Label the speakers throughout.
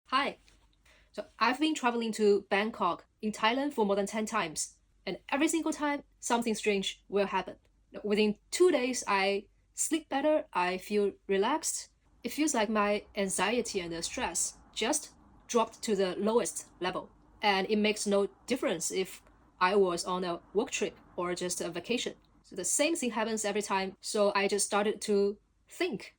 Speaker 1: Hi. So I've been traveling to Bangkok in Thailand for more than 10 times, and every single time something strange will happen. Within 2 days, I sleep better, I feel relaxed. It feels like my anxiety and the stress just dropped to the lowest level. And it makes no difference if I was on a work trip or just a vacation. So the same thing happens every time. So I just started to think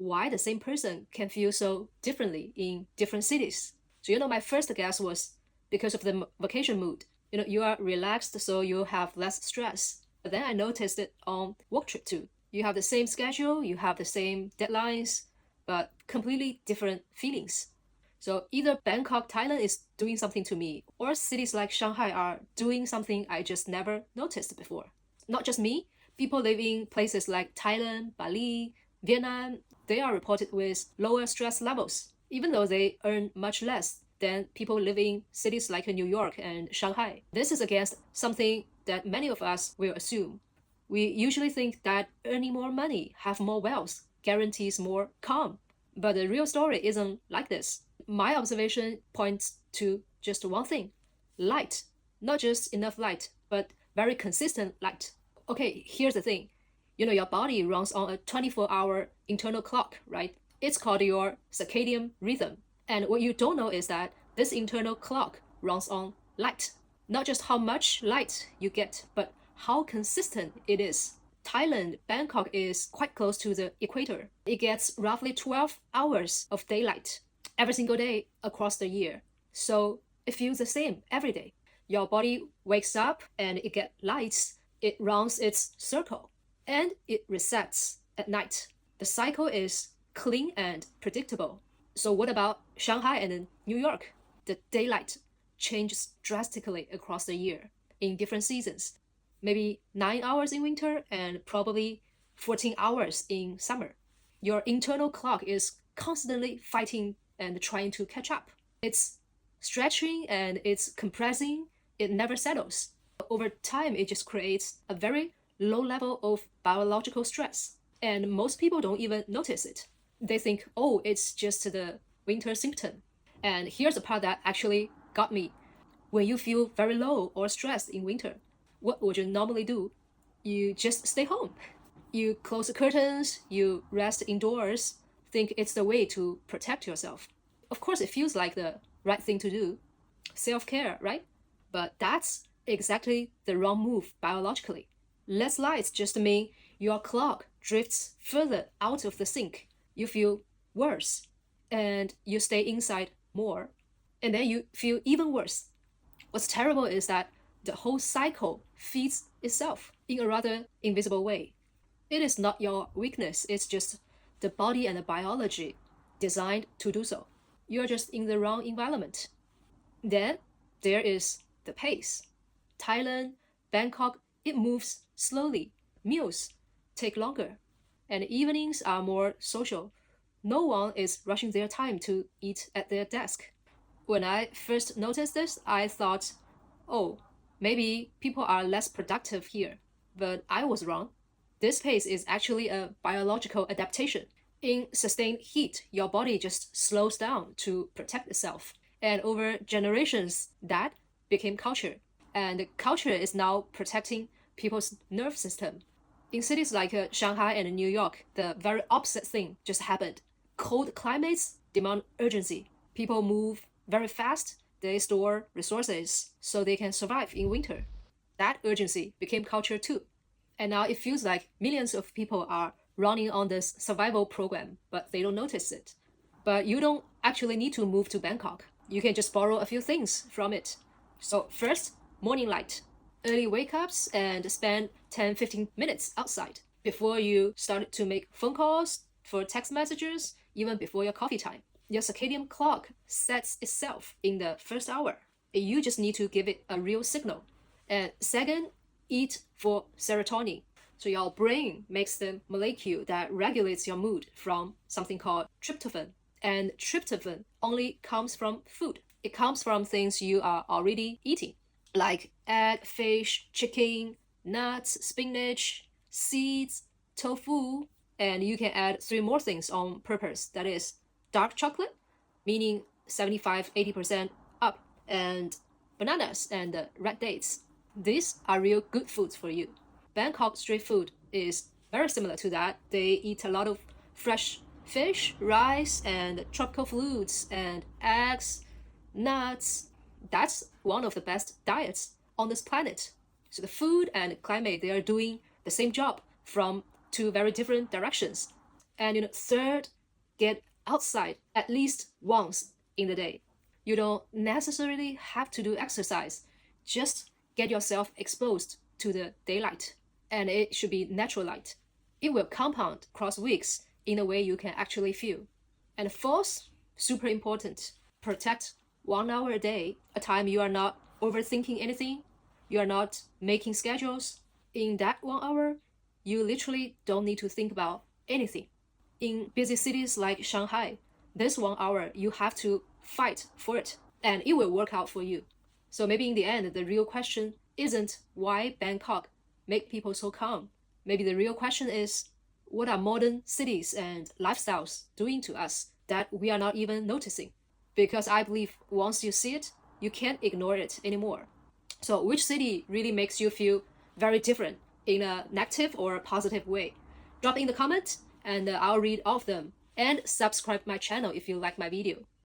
Speaker 1: why the same person can feel so differently in different cities. So, my first guess was because of the vacation mood. You are relaxed, so you have less stress. But then I noticed it on work trip too. You have the same schedule, you have the same deadlines, but completely different feelings. So either Bangkok, Thailand is doing something to me, or cities like Shanghai are doing something I just never noticed before. Not just me, people living in places like Thailand, Bali, Vietnam, they are reported with lower stress levels, even though they earn much less than people living in cities like New York and Shanghai. This is against something that many of us will assume. We usually think that earning more money, have more wealth, guarantees more calm. But the real story isn't like this. My observation points to just one thing: light. Not just enough light, but very consistent light. Okay, here's the thing. Your body runs on a 24-hour internal clock, right? It's called your circadian rhythm. And what you don't know is that this internal clock runs on light. Not just how much light you get, but how consistent it is. Thailand, Bangkok is quite close to the equator. It gets roughly 12 hours of daylight every single day across the year. So it feels the same every day. Your body wakes up and it gets lights, it runs its circle, and it resets at night. The cycle is clean and predictable. So what about Shanghai and New York? The daylight changes drastically across the year in different seasons. Maybe 9 hours in winter and probably 14 hours in summer. Your internal clock is constantly fighting and trying to catch up. It's stretching and it's compressing, it never settles. Over time, it just creates a very low level of biological stress. And most people don't even notice it. They think, oh, it's just the winter symptom. And here's the part that actually got me. When you feel very low or stressed in winter, what would you normally do? You just stay home. You close the curtains, you rest indoors, think it's the way to protect yourself. Of course, it feels like the right thing to do. Self-care, right? But that's exactly the wrong move biologically. Less lights just mean your clock drifts further out of the sync. You feel worse, and you stay inside more, and then you feel even worse. What's terrible is that the whole cycle feeds itself in a rather invisible way. It is not your weakness, it's just the body and the biology designed to do so. You're just in the wrong environment. Then there is the pace. Thailand, Bangkok, it moves slowly. Meals take longer, and evenings are more social. No one is rushing their time to eat at their desk. When I first noticed this, I thought, oh, maybe people are less productive here. But I was wrong. This pace is actually a biological adaptation. In sustained heat, your body just slows down to protect itself. And over generations, that became culture. And culture is now protecting people's nerve system. In cities like Shanghai and New York, the very opposite thing just happened. Cold climates demand urgency. People move very fast. They store resources so they can survive in winter. That urgency became culture too. And now it feels like millions of people are running on this survival program, but they don't notice it. But you don't actually need to move to Bangkok. You can just borrow a few things from it. So first, morning light. Early wake ups and spend 10-15 minutes outside before you start to make phone calls, for text messages, even before your coffee time. Your circadian clock sets itself in the first hour. You just need to give it a real signal. And second, eat for serotonin. So your brain makes the molecule that regulates your mood from something called tryptophan. And tryptophan only comes from food. It comes from things you are already eating, like egg, fish, chicken, nuts, spinach, seeds, tofu, and you can add three more things on purpose. That is dark chocolate, meaning 75-80% up, and bananas and red dates. These are real good foods for you. Bangkok street food is very similar to that. They eat a lot of fresh fish, rice, and tropical fruits, and eggs, nuts. That's one of the best diets on this planet. So the food and climate, they are doing the same job from two very different directions. And third, get outside at least once in the day. You don't necessarily have to do exercise. Just get yourself exposed to the daylight. And it should be natural light. It will compound across weeks in a way you can actually feel. And fourth, super important, protect 1 hour a day, a time you are not overthinking anything, you are not making schedules. In that 1 hour, you literally don't need to think about anything. In busy cities like Shanghai, this 1 hour, you have to fight for it, and it will work out for you. So maybe in the end, the real question isn't why Bangkok make people so calm. Maybe the real question is, what are modern cities and lifestyles doing to us that we are not even noticing? Because I believe once you see it, you can't ignore it anymore. So which city really makes you feel very different in a negative or a positive way? Drop in the comment and I'll read all of them. And subscribe my channel if you like my video.